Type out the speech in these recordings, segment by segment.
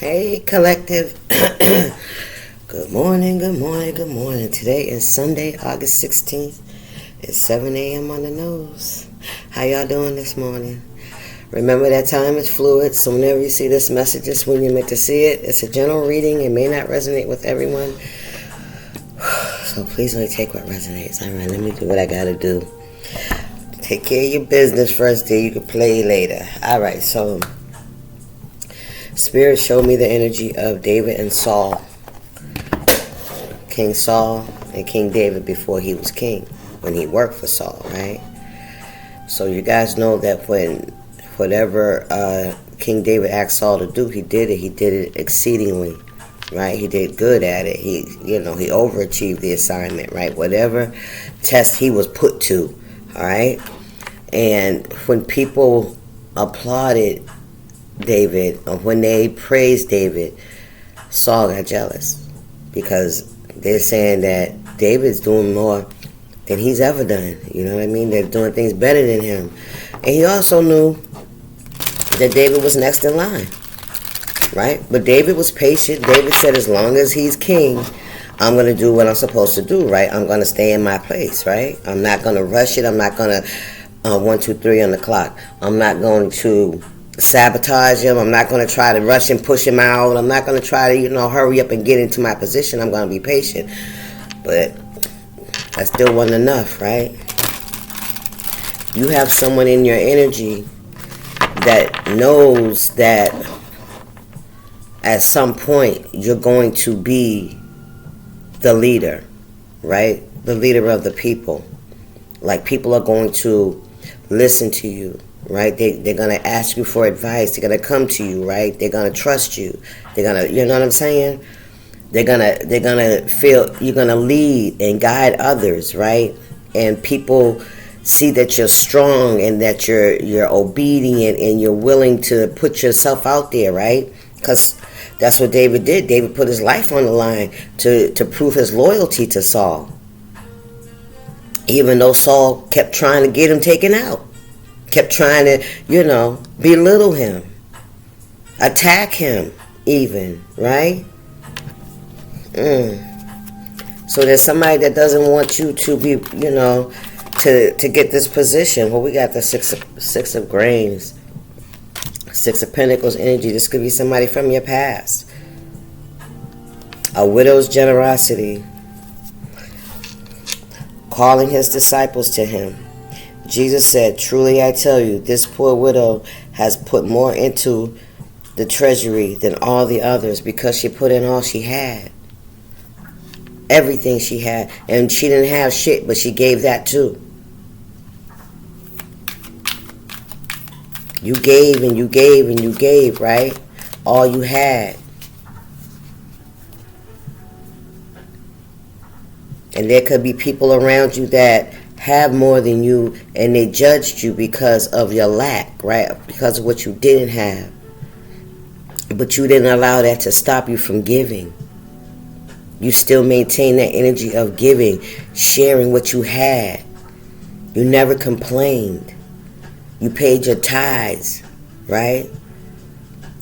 Hey, collective. Good morning, good morning, good morning. Today is Sunday, August 16th. It's 7 a.m. on the nose. How y'all doing this morning? Remember that time is fluid, so whenever you see this message, it's when you're meant to see it. It's a general reading. It may not resonate with everyone. So please only take what resonates. All right, let me do what I got to do. Take care of your business first, then you can play later. All right, so Spirit showed me the energy of David and Saul. King Saul and King David before he was king, when he worked for Saul, right? So you guys know that when whatever King David asked Saul to do, he did it. He did it exceedingly, right? He did good at it. He overachieved the assignment, right? Whatever test he was put to, all right? And when people applauded David, or when they praised David, Saul got jealous because they're saying that David's doing more than he's ever done. You know what I mean? They're doing things better than him. And he also knew that David was next in line, right? But David was patient. David said, as long as he's king, I'm going to do what I'm supposed to do, right? I'm going to stay in my place, right? I'm not going to rush it. I'm not going to 1, 2, 3 on the clock. I'm not going to sabotage him. I'm not going to try to rush and push him out. I'm not going to try to, hurry up and get into my position. I'm going to be patient. But that still wasn't enough, right? You have someone in your energy that knows that at some point you're going to be the leader, right? The leader of the people. Like, people are going to listen to you, right? They're going to ask you for advice. They're going to come to you, right? They're going to trust you. They're going to, you know what I'm saying? They're going to feel you're going to lead and guide others, right? And people see that you're strong and that you're obedient and you're willing to put yourself out there, right? Because that's what David did. David put his life on the line to prove his loyalty to Saul. Even though Saul kept trying to get him taken out. Kept trying to, belittle him. Attack him even, right? So there's somebody that doesn't want you to be, to get this position. Well, we got the six of grains. 6 of Pentacles energy. This could be somebody from your past. A widow's generosity. Calling his disciples to him. Jesus said, truly I tell you, this poor widow has put more into the treasury than all the others because she put in all she had. Everything she had. And she didn't have shit, but she gave that too. You gave and you gave and you gave, right? All you had. And there could be people around you that have more than you, and they judged you because of your lack, right? Because of what you didn't have. But you didn't allow that to stop you from giving. You still maintain that energy of giving, sharing what you had. You never complained. You paid your tithes, right?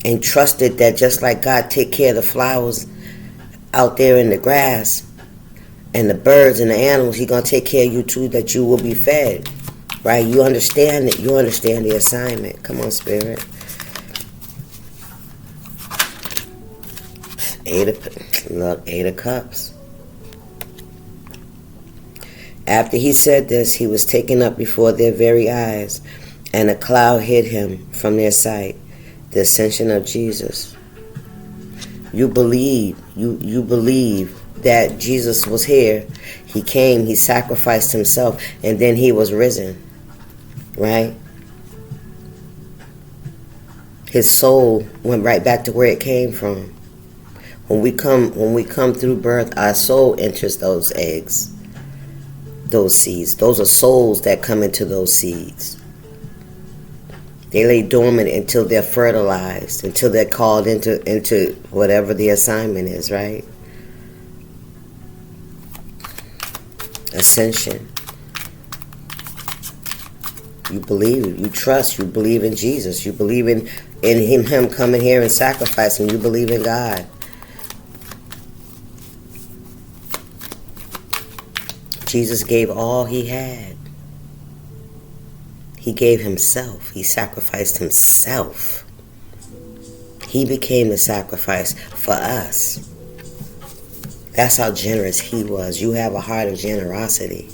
And trusted that just like God take care of the flowers out there in the grass, and the birds and the animals, He's going to take care of you too, that you will be fed. Right? You understand it. You understand the assignment. Come on, Spirit. 8 of Cups. After he said this, he was taken up before their very eyes, and a cloud hid him from their sight. The ascension of Jesus. You believe that Jesus was here. He came, he sacrificed himself, and then he was risen. Right? His soul went right back to where it came from. When we come through birth, our soul enters those eggs, those seeds. Those are souls that come into those seeds. They lay dormant until they're fertilized, until they're called into whatever the assignment is, right? Ascension. You believe, you trust, you believe in Jesus, you believe in in him coming here and sacrificing. You believe in God. Jesus gave all he had. He gave himself. He sacrificed himself. He became the sacrifice for us. That's how generous he was. You have a heart of generosity.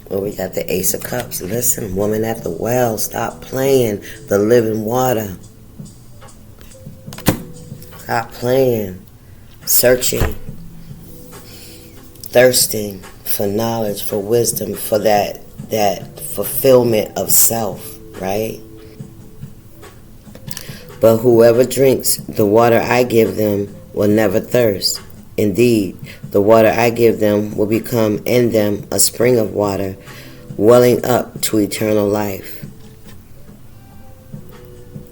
Well, we got the Ace of Cups. Listen, woman at the well, stop playing the living water. Stop playing, searching, thirsting for knowledge, for wisdom, for that fulfillment of self, right? But whoever drinks the water I give them will never thirst. Indeed, the water I give them will become in them a spring of water, welling up to eternal life.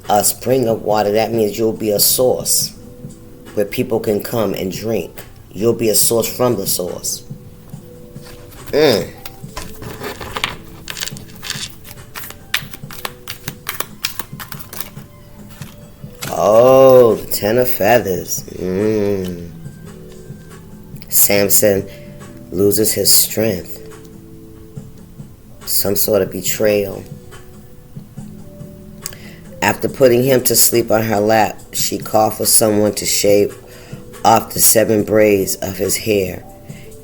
A spring of water, that means you'll be a source where people can come and drink. You'll be a source from the source. Oh, the Ten of Feathers. Samson loses his strength. Some sort of betrayal. After putting him to sleep on her lap, she called for someone to shave off the 7 braids of his hair,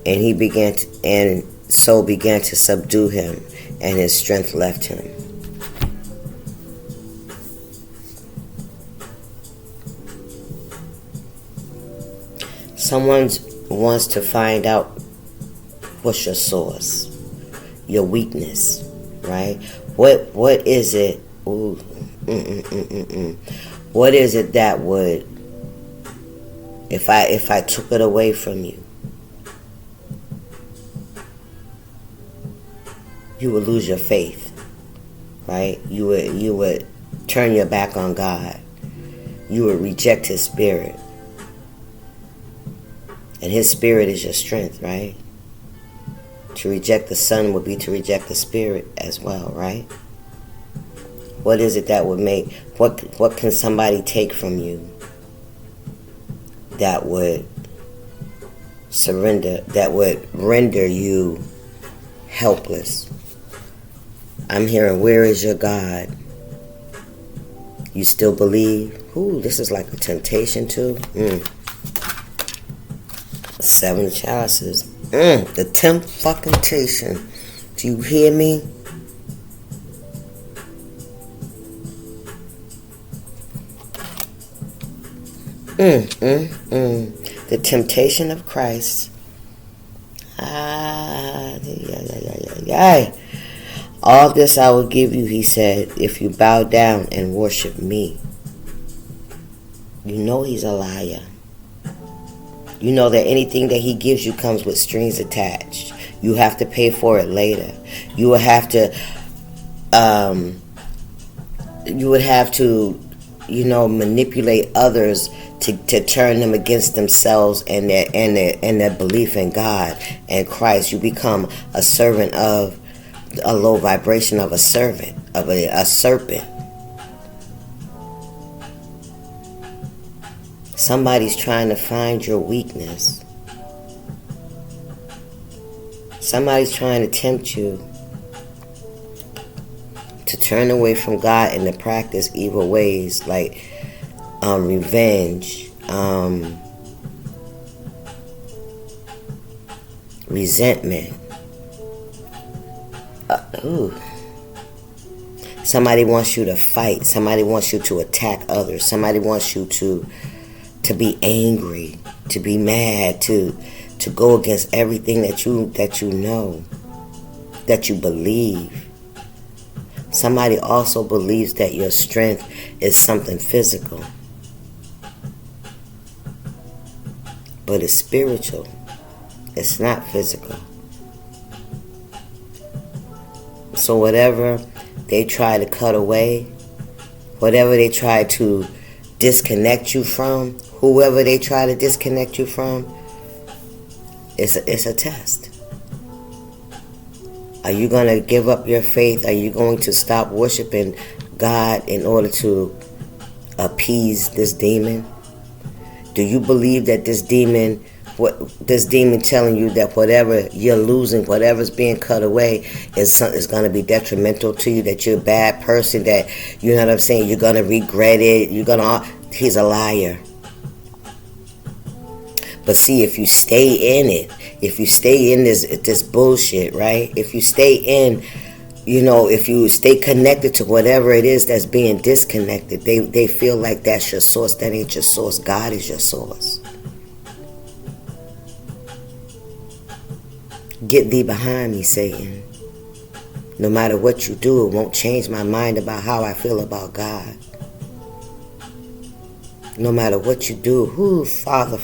and he began to subdue him, and his strength left him. Someone wants to find out what's your source, your weakness, right? What is it? What is it that would, if I took it away from you, you would lose your faith, right? You would turn your back on God. You would reject His Spirit. And His Spirit is your strength, right? To reject the Son would be to reject the Spirit as well, right? What is it that would make, what can somebody take from you that would surrender, that would render you helpless? I'm hearing, where is your God? You still believe? Ooh, this is like a temptation too. 7 of chalices. The temptation. Do you hear me? The temptation of Christ. All this I will give you, he said, if you bow down and worship me. You know he's a liar. You know that anything that he gives you comes with strings attached. You have to pay for it later. You would have to, manipulate others to turn them against themselves and their belief in God and Christ. You become a servant of a low vibration of a servant, of a serpent. Somebody's trying to find your weakness. Somebody's trying to tempt you to turn away from God and to practice evil ways like revenge, resentment. Somebody wants you to fight. Somebody wants you to attack others. Somebody wants you to be angry, to be mad, to go against everything that you know, that you believe. Somebody also believes that your strength is something physical, but it's spiritual. It's not physical. So whatever they try to cut away, whatever they try to disconnect you from, whoever they try to disconnect you from, it's a test. Are you going to give up your faith? Are you going to stop worshiping God in order to appease this demon? Do you believe that this demon telling you that whatever you're losing, whatever's being cut away is going to be detrimental to you, that you're a bad person, that, you know what I'm saying, you're going to regret it, he's a liar. But see, if you stay in it, if you stay in this bullshit, right? If you stay in, if you stay connected to whatever it is that's being disconnected, they feel like that's your source. That ain't your source. God is your source. Get thee behind me, Satan. No matter what you do, it won't change my mind about how I feel about God. No matter what you do, Father.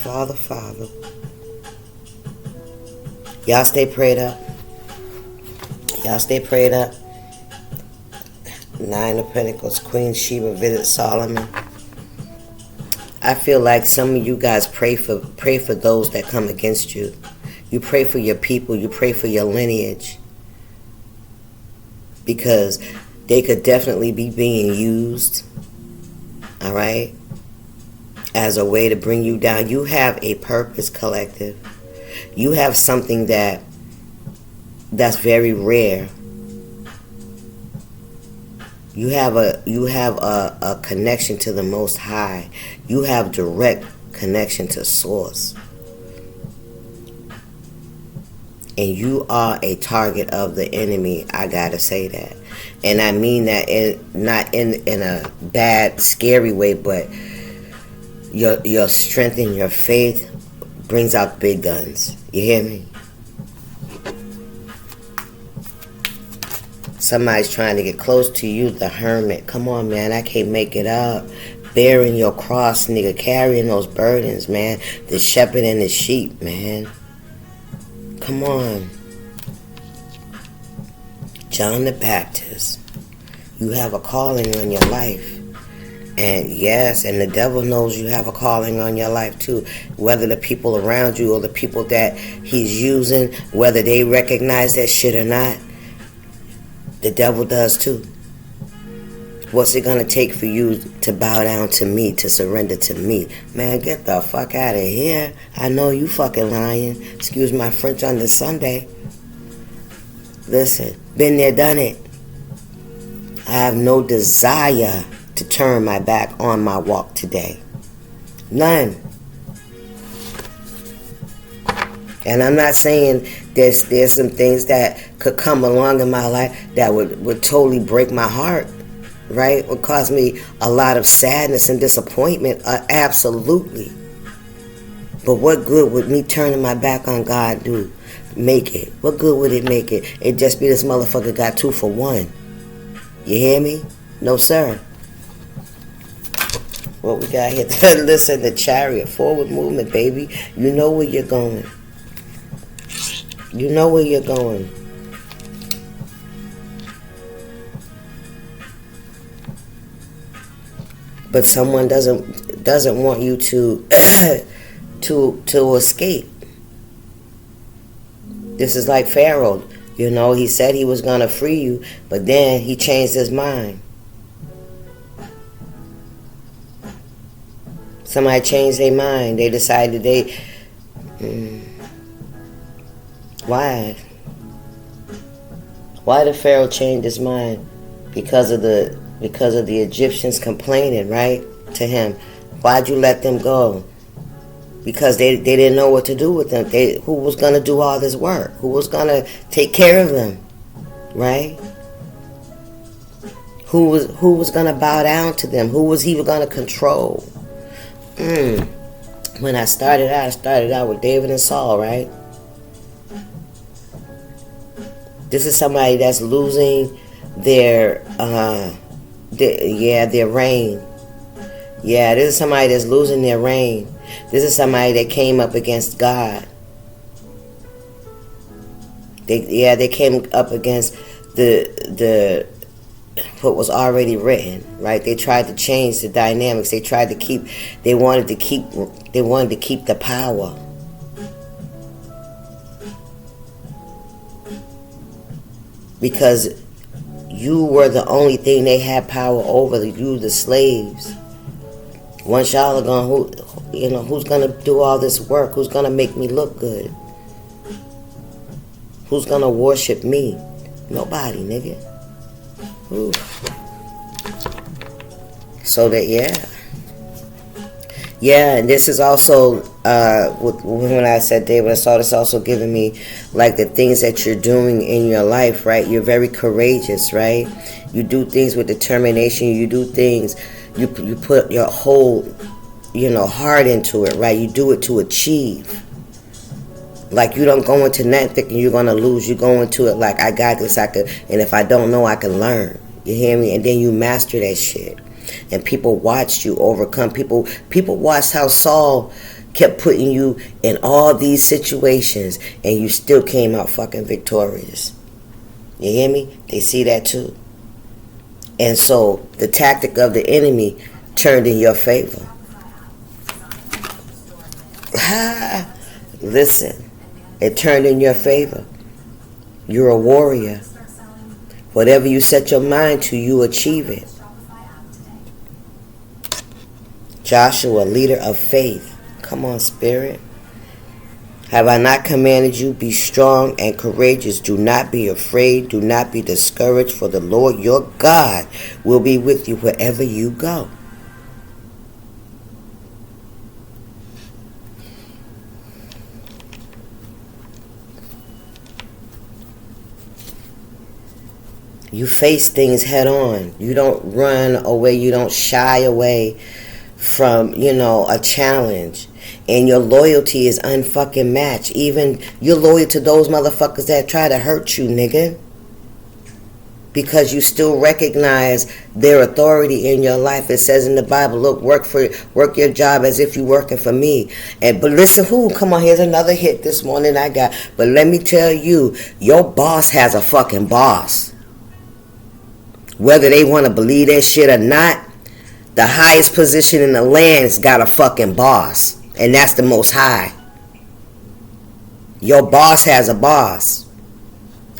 Y'all stay prayed up. Nine of Pentacles, Queen Sheba visit Solomon. I feel like some of you guys pray for those that come against you. You pray for your people. You pray for your lineage. Because they could definitely be being used, all right, as a way to bring you down. You have a purpose, collective. You have something that's very rare. You have a connection to the Most High. You have direct connection to Source. And you are a target of the enemy. I gotta say that. And I mean that not in a bad, scary way, but your strength and your faith brings out big guns. You hear me? Somebody's trying to get close to you, the hermit. Come on, man. I can't make it up. Bearing your cross, nigga. Carrying those burdens, man. The shepherd and the sheep, man. Come on. John the Baptist. You have a calling on your life. And yes, and the devil knows you have a calling on your life too. Whether the people around you or the people that he's using, whether they recognize that shit or not, the devil does too. What's it going to take for you to bow down to me, to surrender to me? Man, get the fuck out of here. I know you fucking lying. Excuse my French on this Sunday. Listen, been there, done it. I have no desire to turn my back on my walk today. None. And I'm not saying there's some things that could come along in my life that would totally break my heart, right? Would cause me a lot of sadness and disappointment, absolutely. But what good would me turning my back on God do? Make it? What good would it make it? It just be this motherfucker got 2 for 1. You hear me? No, sir. What we got here? Listen, the Chariot. Forward movement, baby. You know where you're going. You know where you're going. But someone doesn't want you to to escape. This is like Pharaoh. You know, he said he was going to free you, but then he changed his mind. Somebody changed their mind. They decided Why? Why did Pharaoh change his mind? Because of the Egyptians complaining, right, to him. Why'd you let them go? Because they didn't know what to do with them. Who was going to do all this work? Who was going to take care of them? Right? Who was going to bow down to them? Who was he going to control? When I started out with David and Saul, right? This is somebody that's losing their reign. Yeah, this is somebody that's losing their reign. This is somebody that came up against God. They came up against the what was already written, right? They tried to change the dynamics. They wanted to keep the power. because you were the only thing they had power over. You, the slaves. Once y'all are gone, who's gonna do all this work? Who's gonna make me look good? Who's gonna worship me? Nobody, nigga. Ooh. So that, yeah, and this is also when I said David, I saw this also giving me like the things that you're doing in your life, right? You're very courageous, right? You do things with determination. You do things. You put your whole, heart into it, right? You do it to achieve. Like, you don't go into nothing thinking you're going to lose. You go into it like, I got this, and if I don't know, I can learn. You hear me? And then you master that shit. And people watched you overcome. People watched how Saul kept putting you in all these situations, and you still came out fucking victorious. You hear me? They see that too. And so the tactic of the enemy turned in your favor. Listen, it turned in your favor. You're a warrior. Whatever you set your mind to, you achieve it. Joshua, leader of faith. Come on, Spirit. Have I not commanded you? Be strong and courageous. Do not be afraid. Do not be discouraged, for the Lord your God will be with you wherever you go. You face things head on. You don't run away. You don't shy away from, a challenge. And your loyalty is unfucking matched. Even you're loyal to those motherfuckers that try to hurt you, nigga. Because you still recognize their authority in your life. It says in the Bible, look, work your job as if you're working for me. But listen, come on, here's another hit this morning I got. But let me tell you, your boss has a fucking boss. Whether they want to believe that shit or not, the highest position in the land's got a fucking boss. And that's the Most High. Your boss has a boss.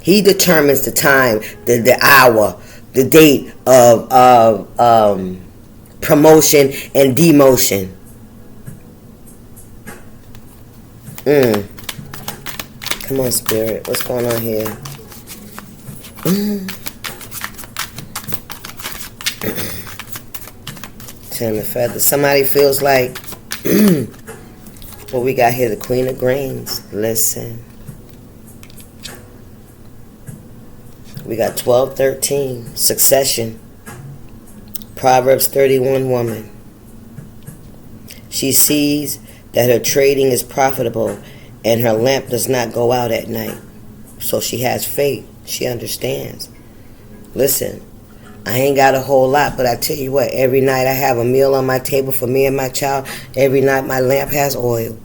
He determines the time, the hour, the date of promotion and demotion. Come on, Spirit. What's going on here? Ten of Feathers. Somebody feels like what we got here, the Queen of Grains. Listen. We got 12:13. Succession. Proverbs 31 woman. She sees that her trading is profitable and her lamp does not go out at night. So she has faith. She understands. Listen, I ain't got a whole lot, but I tell you what, every night I have a meal on my table for me and my child. Every night my lamp has oil.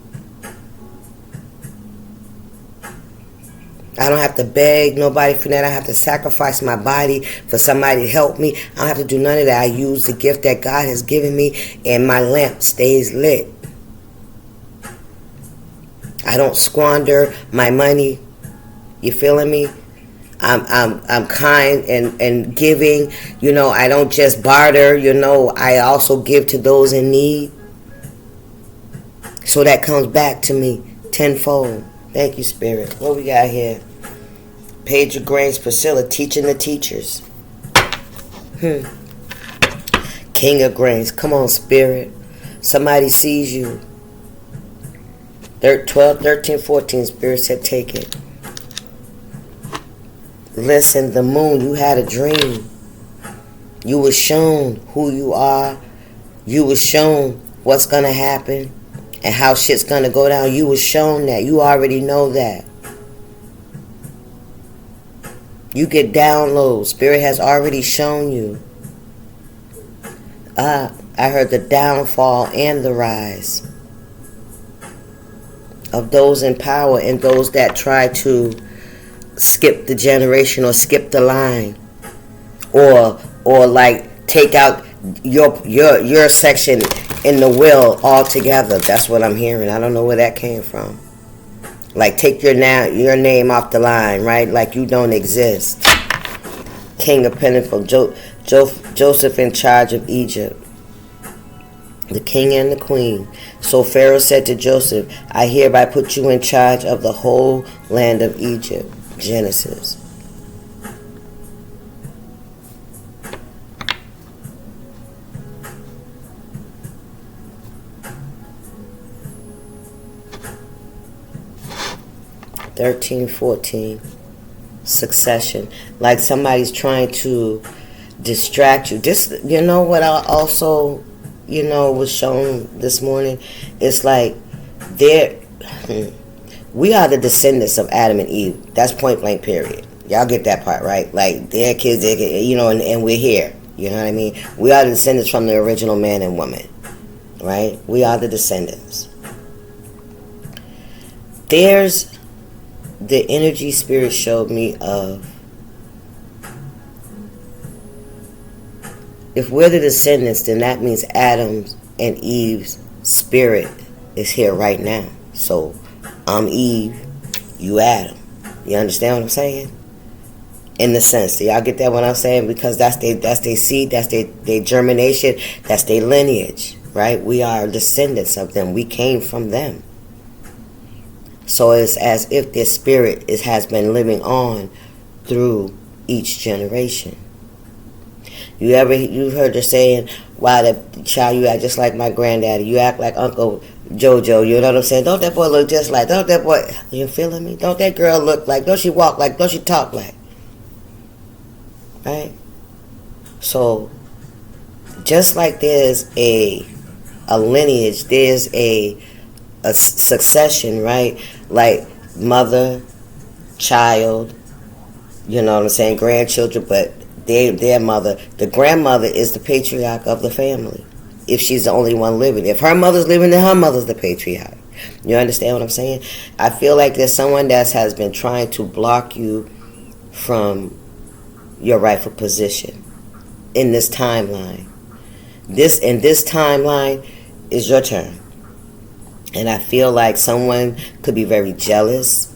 I don't have to beg nobody for that. I don't have to sacrifice my body for somebody to help me. I don't have to do none of that. I use the gift that God has given me, and my lamp stays lit. I don't squander my money. You feeling me? I'm kind and giving. I don't just barter. I also give to those in need. So that comes back to me tenfold. Thank you, Spirit. What we got here? Page of Grains, Priscilla, teaching the teachers. King of Grains. Come on, Spirit. Somebody sees you. 12, 13, 14. Spirit said, take it. Listen, the moon, you had a dream. You were shown who you are. You were shown what's going to happen and how shit's going to go down. You were shown that. You already know that. You get downloads. Spirit has already shown you. I heard the downfall and the rise of those in power and those that try to skip the generation or skip the line, or like take out your section in the will altogether. That's what I'm hearing. I don't know where that came from. Like take your name off the line, right? Like you don't exist. king of Peninsula, Joseph in charge of Egypt, the king and the queen. So Pharaoh said to Joseph, I hereby put you in charge of the whole land of Egypt. Genesis. (13, 14). Succession. Like somebody's trying to distract you. This, you know what I also, was shown this morning? It's like we are the descendants of Adam and Eve. That's point blank period. Y'all get that part, right? Like their kids, and we're here. You know what I mean? We are the descendants from the original man and woman, right? We are the descendants. There's the energy spirit showed me of, if we're the descendants, then that means Adam's and Eve's spirit is here right now. So I'm Eve, you Adam. You understand what I'm saying? In the sense, do y'all get that what I'm saying? Because that's their seed, that's their germination, that's their lineage, right? We are descendants of them. We came from them. So it's as if their spirit has been living on through each generation. You've heard the saying, "Why the child you act just like my granddaddy? You act like Uncle JoJo." You know what I'm saying? Don't that boy look just like? Don't that boy? You feeling me? Don't that girl look like? Don't she walk like? Don't she talk like? Right? So, just like there's a lineage, there's a succession, right? Like mother, child, you know what I'm saying, grandchildren, but their mother, the grandmother is the patriarch of the family. If she's the only one living. If her mother's living, then her mother's the patriarch. You understand what I'm saying? I feel like there's someone that has been trying to block you from your rightful position in this timeline. This timeline is your turn. And I feel like someone could be very jealous.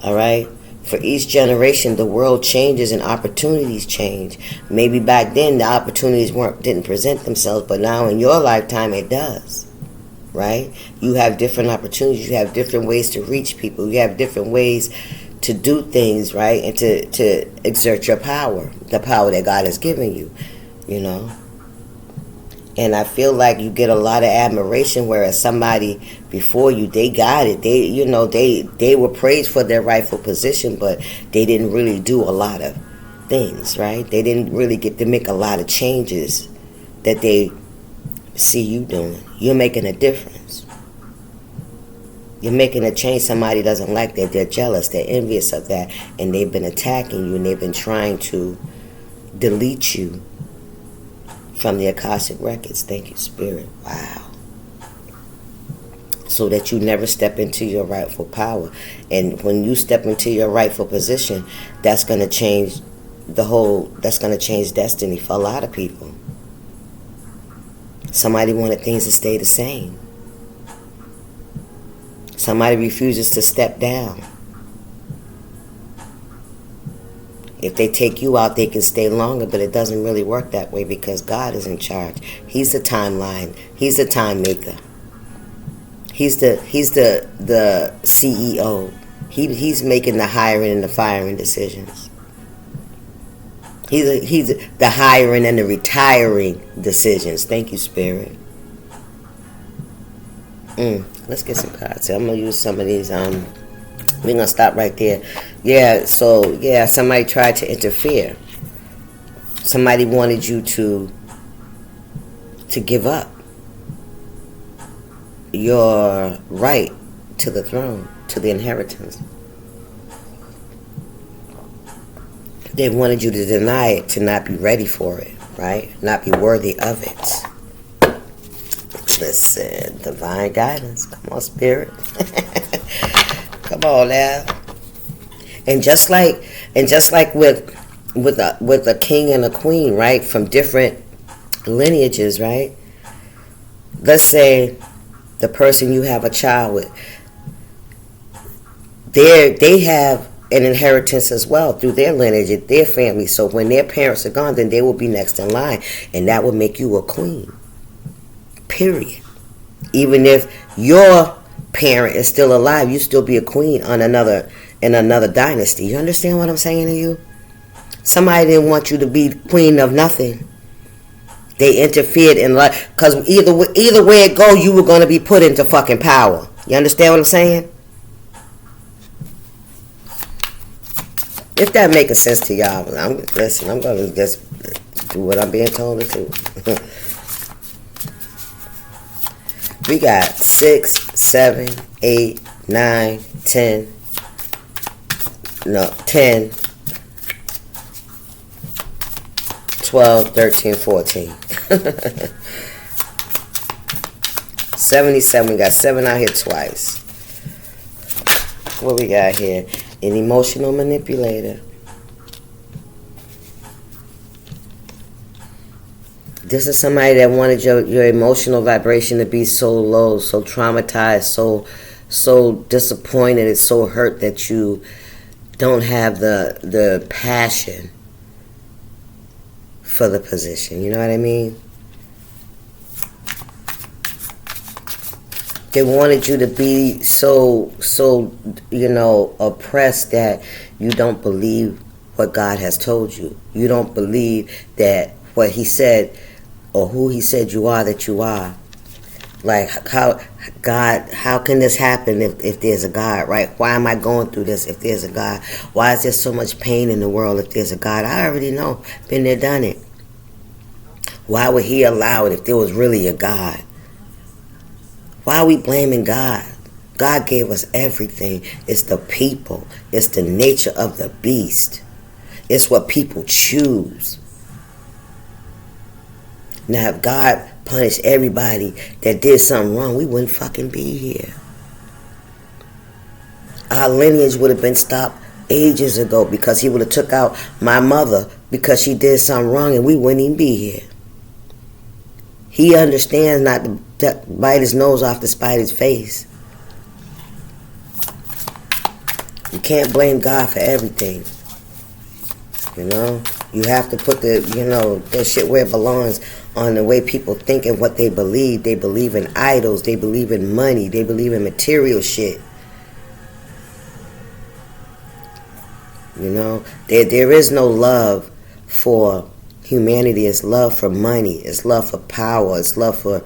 All right? For each generation, the world changes and opportunities change. Maybe back then the opportunities didn't present themselves, but now in your lifetime it does. Right? You have different opportunities. You have different ways to reach people. You have different ways to do things, right? And to exert your power, the power that God has given you, you know. And I feel like you get a lot of admiration, whereas somebody before you, they got it. They were praised for their rightful position, but they didn't really do a lot of things, right? They didn't really get to make a lot of changes that they see you doing. You're making a difference. You're making a change somebody doesn't like that. They're jealous. They're envious of that. And they've been attacking you, and they've been trying to delete you from the Akashic records. Thank you, Spirit. Wow. So that you never step into your rightful power. And when you step into your rightful position, that's going to change that's going to change destiny for a lot of people. Somebody wanted things to stay the same. Somebody refuses to step down. If they take you out, they can stay longer, but it doesn't really work that way because God is in charge. He's the timeline. He's the time maker. He's the CEO. He's making the hiring and the firing decisions. He's the hiring and the retiring decisions. Thank you, Spirit. Let's get some cards. I'm gonna use some of these. We're gonna stop right there. Yeah. So yeah, somebody tried to interfere. Somebody wanted you to give up your right to the throne, to the inheritance. They wanted you to deny it, to not be ready for it, right? Not be worthy of it. Listen, divine guidance. Come on, Spirit. Come on now. And just like with a king and a queen, right? From different lineages, right? Let's say the person you have a child with, they have an inheritance as well through their lineage, their family. So when their parents are gone, then they will be next in line, and that would make you a queen. Period. Even if your parent is still alive, you still be a queen in another dynasty. You understand what I'm saying to you? Somebody didn't want you to be queen of nothing. They interfered in life, because either way it go, you were going to be put into fucking power. You understand what I'm saying? If that making sense to y'all, I'm going to just do what I'm being told to do. We got 6, 7, 8, 9, 10. No, 10, 12, 13, 14. 77. We got 7 out here twice. What we got here? An emotional manipulator. This is somebody that wanted your emotional vibration to be so low, so traumatized, so disappointed, it's so hurt that you don't have the passion for the position. You know what I mean? They wanted you to be so oppressed that you don't believe what God has told you. You don't believe that what he said or who he said you are, that you are. Like, how can this happen if there's a God, right? Why am I going through this if there's a God? Why is there so much pain in the world if there's a God? I already know. Been there, done it. Why would he allow it if there was really a God? Why are we blaming God? God gave us everything. It's the people. It's the nature of the beast. It's what people choose. Now, if God punished everybody that did something wrong, we wouldn't fucking be here. Our lineage would have been stopped ages ago because he would have took out my mother because she did something wrong, and we wouldn't even be here. He understands not to bite his nose off to spite his face. You can't blame God for everything. You know? You have to put that shit where it belongs, on the way people think and what they believe. They believe in idols. They believe in money. They believe in material shit. You know? There is no love for humanity. It's love for money. It's love for power. It's love for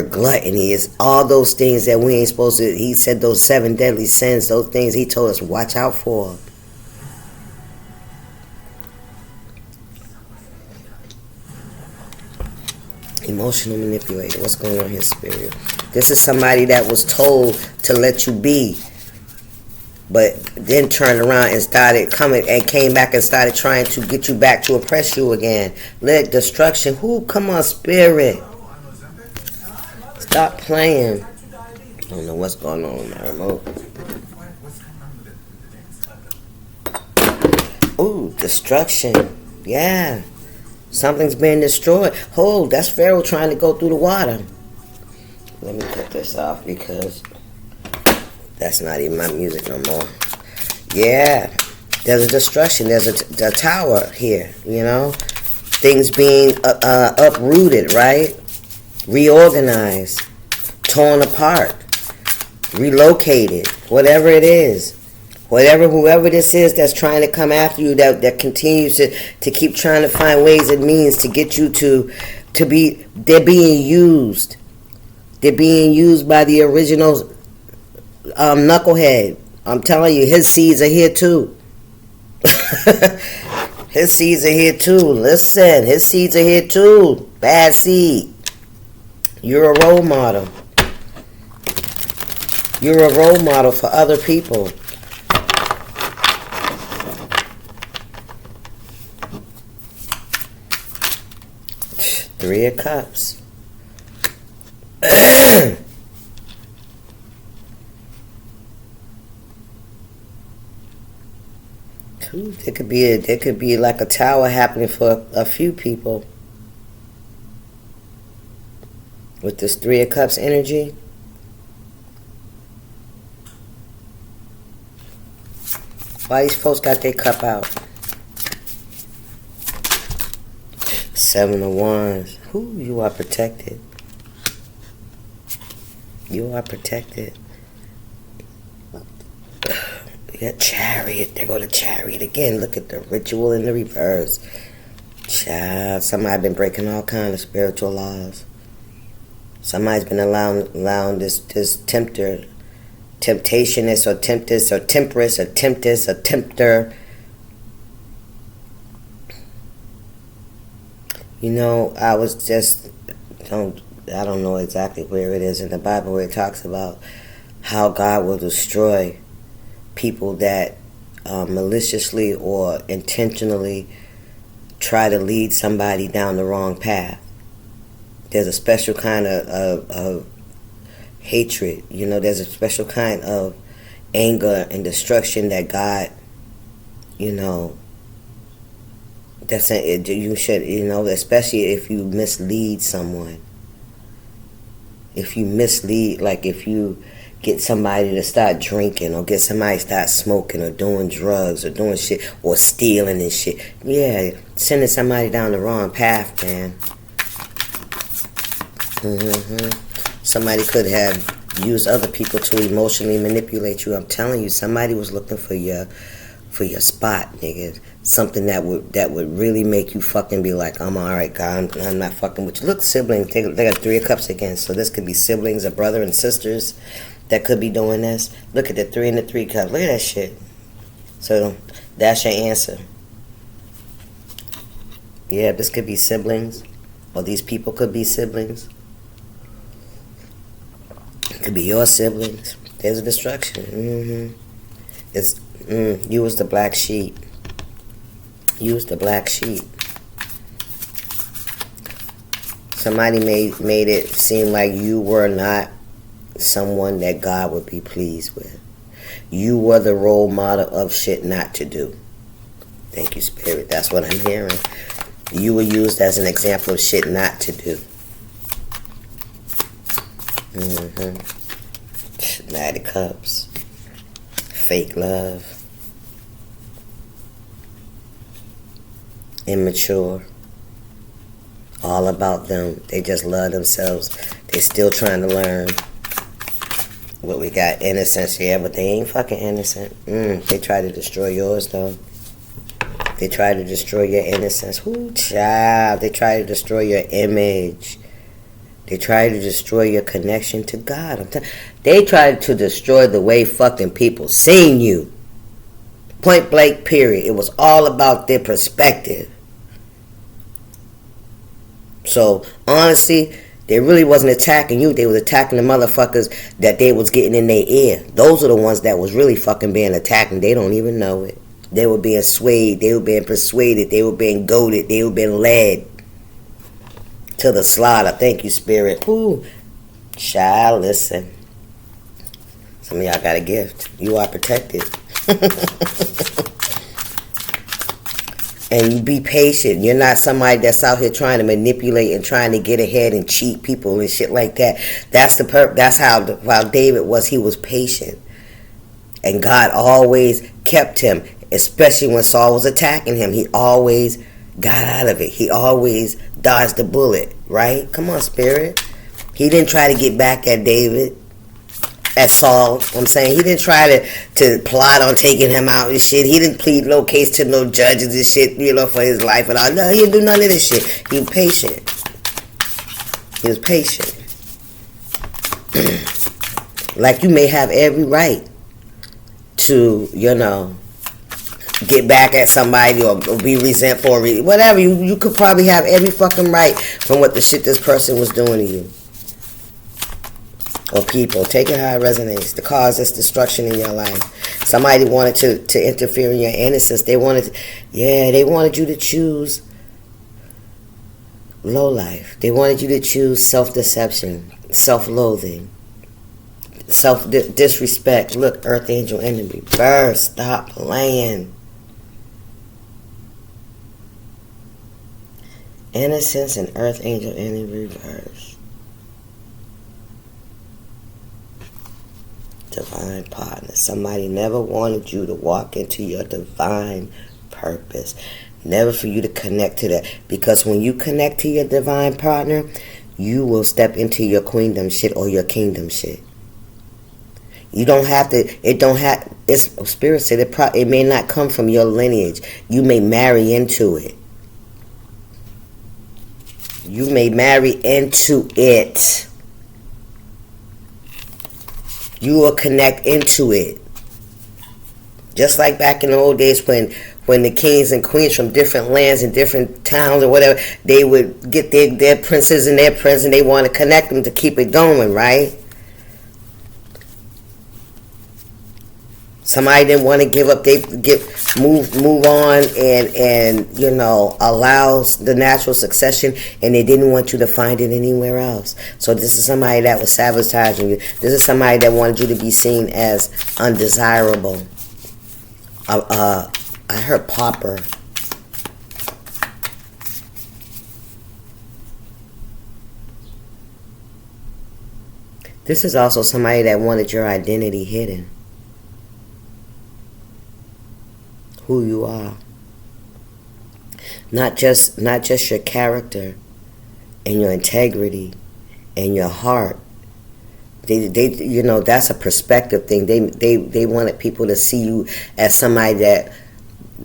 gluttony. It's all those things that we ain't supposed to. He said those 7 deadly sins. Those things he told us watch out for. Emotional manipulator. What's going on here, spirit? This is somebody that was told to let you be, but then turned around and came back and started trying to get you back to oppress you again. Let destruction. Come on, spirit. Stop playing. I don't know what's going on with my remote. Ooh, destruction. Yeah. Something's being destroyed. Oh, that's Pharaoh trying to go through the water. Let me cut this off because that's not even my music no more. Yeah. There's a destruction. There's a tower here, you know. Things being uprooted, right? Reorganized. Torn apart. Relocated. Whatever it is. Whoever this is that's trying to come after you, that continues to keep trying to find ways and means to get you to be, they're being used. They're being used by the original knucklehead. I'm telling you, his seeds are here too. His seeds are here too. Listen, his seeds are here too. Bad seed. You're a role model. You're a role model for other people. Three of Cups. There could be like a tower happening for a few people with this Three of Cups energy. Why these folks got their cup out? 7 of Wands. Who? You are protected. You are protected. Yeah, Chariot. There go the Chariot again. Look at the ritual in the reverse. Child, somebody been breaking all kinds of spiritual laws. Somebody's been allowing this temptationist or temptress or temptress or tempter. You know, I don't know exactly where it is in the Bible where it talks about how God will destroy people that maliciously or intentionally try to lead somebody down the wrong path. There's a special kind of hatred, you know, there's a special kind of anger and destruction that God, you know, you should, you know, especially if you mislead someone. If you mislead, like if you get somebody to start drinking or get somebody to start smoking or doing drugs or doing shit or stealing and shit. Yeah, sending somebody down the wrong path, man. Somebody could have used other people to emotionally manipulate you. I'm telling you, somebody was looking for your spot, nigga. Something that would really make you fucking be like, I'm alright, God, I'm not fucking with you. Look, siblings, they got 3 of Cups again. So this could be siblings, a brother and sisters that could be doing this. Look at the 3 and the 3 Cups. Look at that shit. So that's your answer. Yeah, this could be siblings, or these people could be siblings. It could be your siblings. There's a destruction. It's you was the black sheep. You was the black sheep. Somebody made it seem like you were not someone that God would be pleased with. You were the role model of shit not to do. Thank you, Spirit. That's what I'm hearing. You were used as an example of shit not to do. Knight of Cups. Fake love. Immature. All about them. They just love themselves. They still trying to learn. What we got, innocence, yeah, but they ain't fucking innocent. They try to destroy yours, though. They try to destroy your innocence. Ooh, child. They try to destroy your image. They try to destroy your connection to God. They try to destroy the way fucking people seen you. Point blank, period. It was all about their perspective. So, honestly, they really wasn't attacking you. They was attacking the motherfuckers that they was getting in their ear. Those are the ones that was really fucking being attacked, and they don't even know it. They were being swayed. They were being persuaded. They were being goaded. They were being led to the slaughter. Thank you, Spirit. Ooh, child, listen. Some of y'all got a gift. You are protected. And you be patient. You're not somebody that's out here trying to manipulate and trying to get ahead and cheat people and shit like that. That's That's how David was. He was patient, and God always kept him. Especially when Saul was attacking him, he always got out of it. He always dodged the bullet. Right? Come on, Spirit. He didn't try to get back at David. At Saul, I'm saying he didn't try to plot on taking him out and shit. He didn't plead no case to no judges and shit, you know, for his life and all. No, he didn't do none of this shit. He was patient. He was patient. Like you may have every right to, you know, get back at somebody or be resentful or whatever. You could probably have every fucking right from what the shit this person was doing to you. Or people. Take it how it resonates. To cause this destruction in your life. Somebody wanted to interfere in your innocence. They wanted you to choose low life. They wanted you to choose self-deception, self-loathing, self-disrespect. Look, Earth Angel in the reverse. Stop playing. Innocence and Earth Angel in the reverse. divine partner. Somebody never wanted you to walk into your divine purpose. Never for you to connect to that. Because when you connect to your divine partner, you will step into your queendom shit or your kingdom shit. You don't have to, it's Spirit said it may not come from your lineage. You may marry into it. You may marry into it. You will connect into it. Just like back in the old days when the kings and queens from different lands and different towns or whatever, they would get their princes and their prince, and they want to connect them to keep it going, right? Somebody didn't want to give up, they move on and allows the natural succession, and they didn't want you to find it anywhere else. So this is somebody that was sabotaging you. This is somebody that wanted you to be seen as undesirable. I heard pauper. This is also somebody that wanted your identity hidden. Who you are. Not just your character and your integrity and your heart. They that's a perspective thing. They wanted people to see you as somebody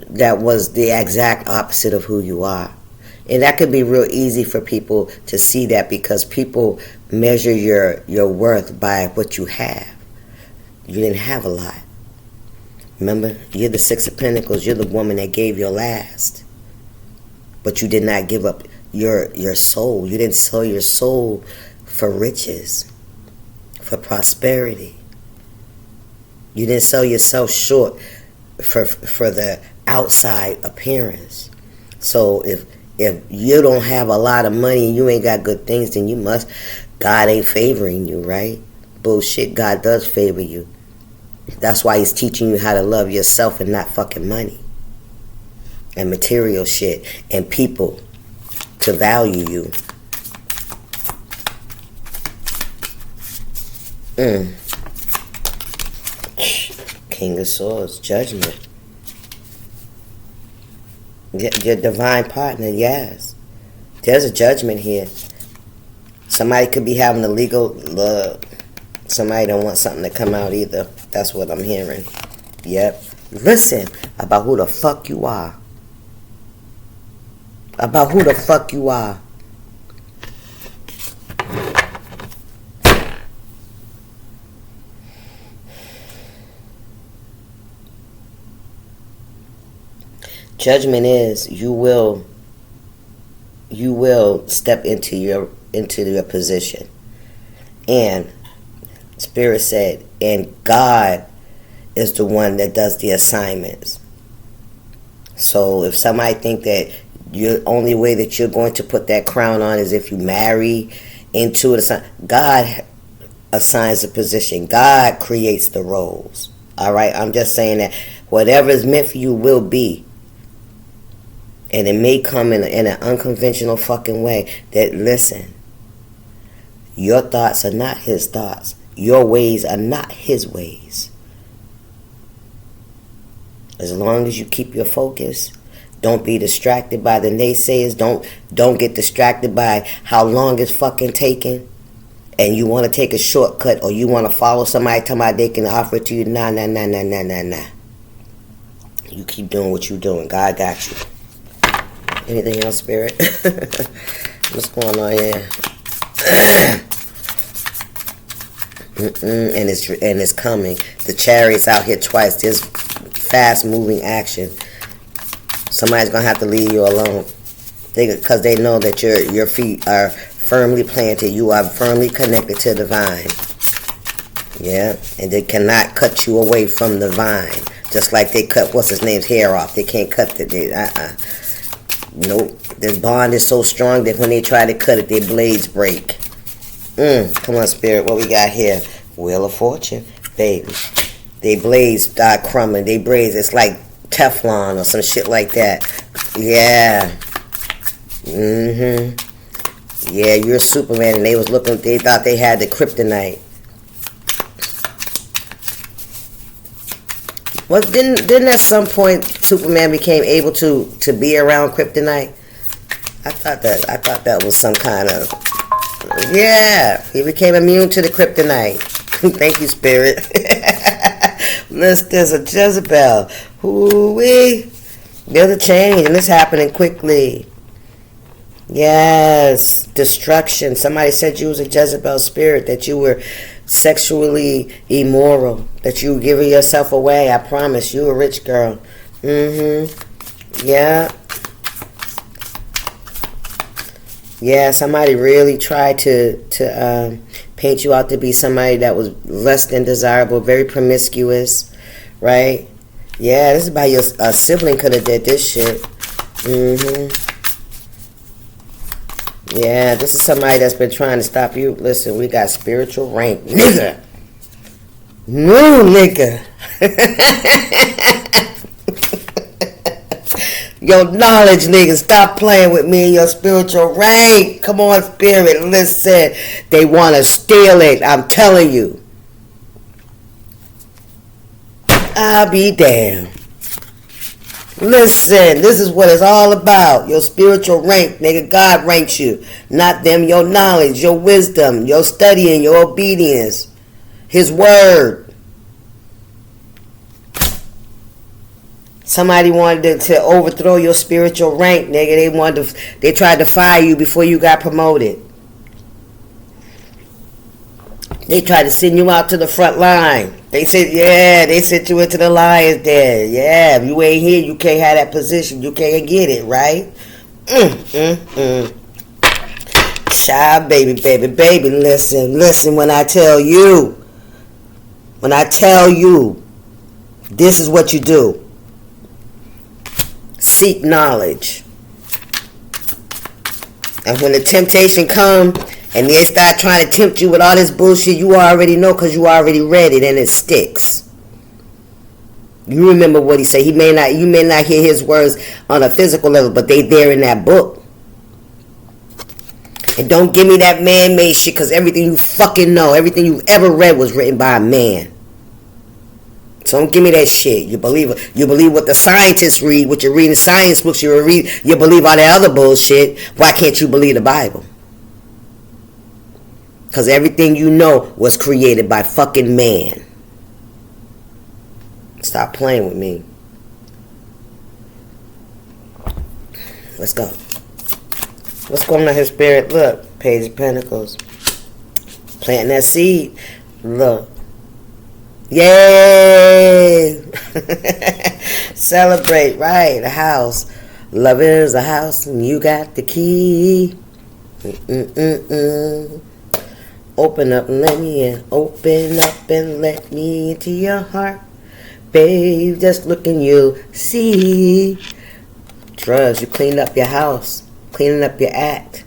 that was the exact opposite of who you are. And that could be real easy for people to see that, because people measure your worth by what you have. You didn't have a lot. Remember, you're the Six of Pentacles. You're the woman that gave your last. But you did not give up your soul. You didn't sell your soul for riches, for prosperity. You didn't sell yourself short for the outside appearance. So if you don't have a lot of money and you ain't got good things, then God ain't favoring you, right? Bullshit, God does favor you. That's why he's teaching you how to love yourself and not fucking money and material shit and people to value you. King of Swords, Judgment. Your divine partner, yes. There's a judgment here. Somebody could be having a legal... somebody don't want something to come out either. That's what I'm hearing. Yep. Listen about who the fuck you are. About who the fuck you are. Judgment is you will step into your position. And Spirit said, and God is the one that does the assignments. So if somebody think that the only way that you're going to put that crown on is if you marry into it, God assigns the position. God creates the roles. All right, I'm just saying that whatever is meant for you will be. And it may come in an unconventional fucking way. That, listen, your thoughts are not his thoughts. Your ways are not his ways. As long as you keep your focus, don't be distracted by the naysayers. Don't get distracted by how long it's fucking taking. And you want to take a shortcut, or you want to follow somebody talking about they can offer it to you. Nah. You keep doing what you're doing. God got you. Anything else, Spirit? What's going on here? And it's coming. The Chariot's out here twice. There's fast moving action. Somebody's gonna have to leave you alone, because they know that your feet are firmly planted. You are firmly connected to the vine. Yeah, and they cannot cut you away from the vine. Just like they cut what's his name's hair off. They can't cut Nope. The bond is so strong that when they try to cut it, their blades break. Come on, Spirit. What we got here? Wheel of Fortune, baby. They blades start crumbling. They braids. It's like Teflon or some shit like that. Yeah. Yeah, you're Superman, and they thought they had the kryptonite. Well, didn't at some point Superman became able to be around kryptonite? I thought that was some kind of, yeah. He became immune to the kryptonite. Thank you, Spirit. There's a Jezebel. Hoo-wee. There's a change, and it's happening quickly. Yes, destruction. Somebody said you was a Jezebel spirit, that you were sexually immoral, that you were giving yourself away. I promise you, a rich girl. Yeah. Yeah, somebody really tried to paint you out to be somebody that was less than desirable, very promiscuous, right? Yeah, this is by your sibling could have did this shit. Yeah, this is somebody that's been trying to stop you. Listen, we got spiritual rank. Nigga. No, nigga. Your knowledge, nigga. Stop playing with me and your spiritual rank. Come on, Spirit. Listen. They want to steal it. I'm telling you. I'll be damned. Listen, this is what it's all about. Your spiritual rank, nigga. God ranks you. Not them. Your knowledge, your wisdom, your studying, your obedience. His word. Somebody wanted to overthrow your spiritual rank, nigga. They tried to fire you before you got promoted. They tried to send you out to the front line. They said, yeah, they sent you into the lion's den. Yeah, if you ain't here, you can't have that position. You can't get it, right? Child, baby, listen when I tell you. This is what you do. Seek knowledge. And when the temptation comes, and they start trying to tempt you with all this bullshit, you already know because you already read it and it sticks. You remember what he said. You may not hear his words on a physical level, but they there in that book. And don't give me that man-made shit, because everything you fucking know, everything you've ever read was written by a man. So don't give me that shit. You believe what the scientists read, what you're reading science books, you believe all that other bullshit. Why can't you believe the Bible? Because everything you know was created by fucking man. Stop playing with me. Let's go. What's going on here, Spirit? Look, Page of Pentacles. Planting that seed. Look. Yay! Celebrate, right? A house. Love is a house and you got the key. Open up and let me in. Open up and let me into your heart. Babe, just look in you. See. Drugs, you cleaned up your house. Cleaning up your act.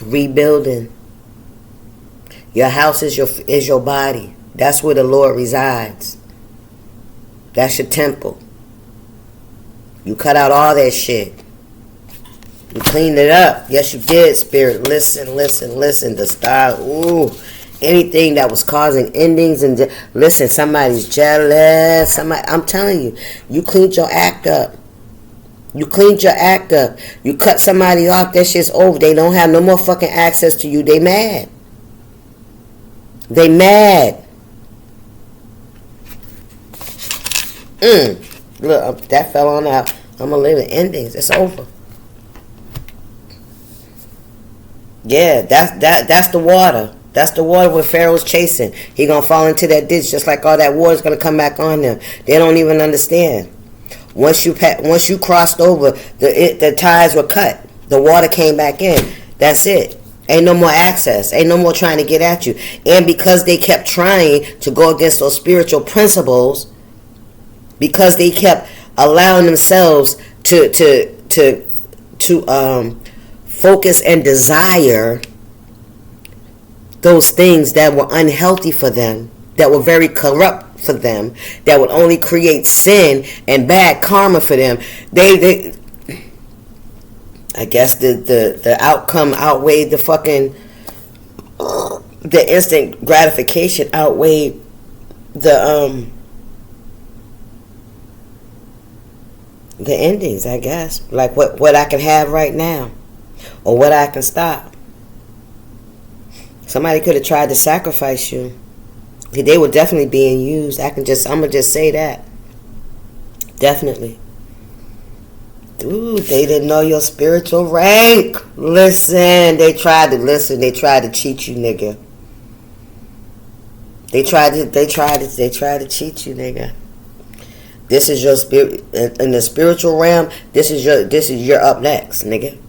Rebuilding. Your house is your body. That's where the Lord resides. That's your temple. You cut out all that shit. You cleaned it up. Yes, you did, Spirit. Listen. The star. Ooh. Anything that was causing endings and listen, somebody's jealous. I'm telling you, you cleaned your act up. You cut somebody off. That shit's over. They don't have no more fucking access to you. They mad. Look, that fell on out. I'm gonna live in endings. It's over. Yeah, that's the water. That's the water where Pharaoh's chasing. He gonna fall into that ditch just like all that water's gonna come back on them. They don't even understand. Once you crossed over, the ties were cut. The water came back in. That's it. Ain't no more access. Ain't no more trying to get at you. And because they kept trying to go against those spiritual principles, because they kept allowing themselves to focus and desire those things that were unhealthy for them, that were very corrupt for them, that would only create sin and bad karma for them, they I guess the outcome outweighed the fucking the instant gratification outweighed the The endings, I guess. Like what I can have right now. Or what I can stop. Somebody could have tried to sacrifice you. They were definitely being used. I'm gonna just say that. Definitely. Dude, they didn't know your spiritual rank. Listen, they tried to cheat you, nigga. They tried to cheat you, nigga. This is your spirit in the spiritual realm. This is your up next, nigga.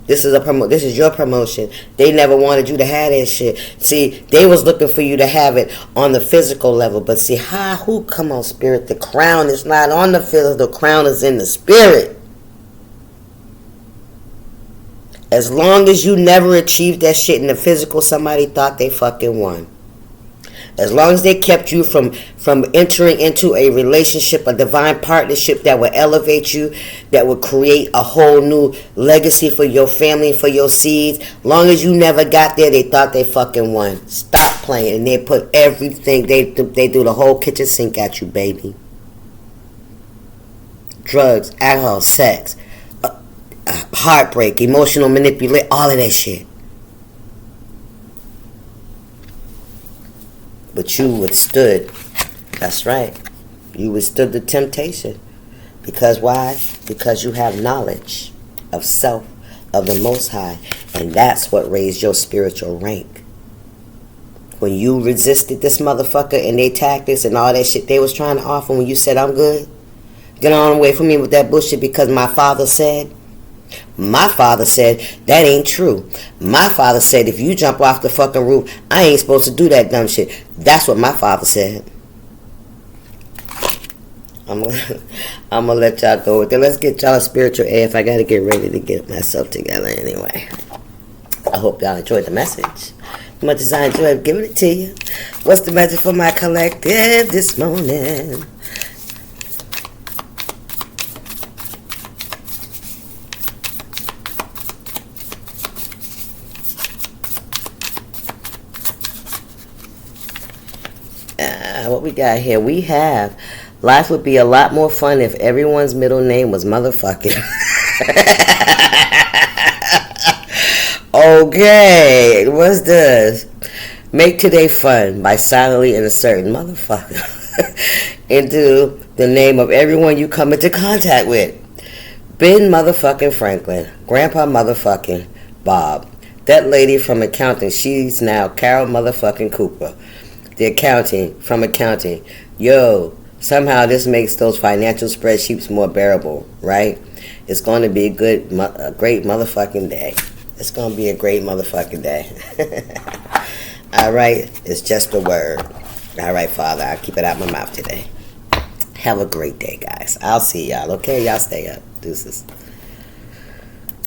This is your promotion. They never wanted you to have that shit. See, they was looking for you to have it on the physical level. But see, come on, spirit. The crown is not on the physical. The crown is in the spirit. As long as you never achieved that shit in the physical, somebody thought they fucking won. As long as they kept you from entering into a relationship, a divine partnership that would elevate you, that would create a whole new legacy for your family, for your seeds. Long as you never got there, they thought they fucking won. Stop playing. And they put everything, they do the whole kitchen sink at you, baby. Drugs, alcohol, sex, heartbreak, emotional manipulation, all of that shit. But you withstood. That's right. You withstood the temptation. Because why? Because you have knowledge of self, of the Most High. And that's what raised your spiritual rank. When you resisted this motherfucker and they tactics and all that shit they was trying to offer, when you said, I'm good, get on away from me with that bullshit because my father said. My father said, that ain't true. My father said, if you jump off the fucking roof, I ain't supposed to do that dumb shit. That's what my father said. I'm gonna let y'all go with it. Let's get y'all spiritual AF. I gotta get ready to get myself together anyway. I hope y'all enjoyed the message. As much as I enjoyed giving it to you. What's the message for my collective this morning? What we got here? We have, life would be a lot more fun if everyone's middle name was motherfucking. Okay, what's this? Make today fun by silently inserting motherfucker into the name of everyone you come into contact with. Ben motherfucking Franklin, Grandpa motherfucking Bob, that lady from accounting, she's now Carol motherfucking Cooper. The accounting, from accounting. Yo, somehow this makes those financial spreadsheets more bearable, right? It's going to be a great motherfucking day. It's going to be a great motherfucking day. All right? It's just a word. All right, Father, I'll keep it out my mouth today. Have a great day, guys. I'll see y'all, okay? Y'all stay up. Deuces.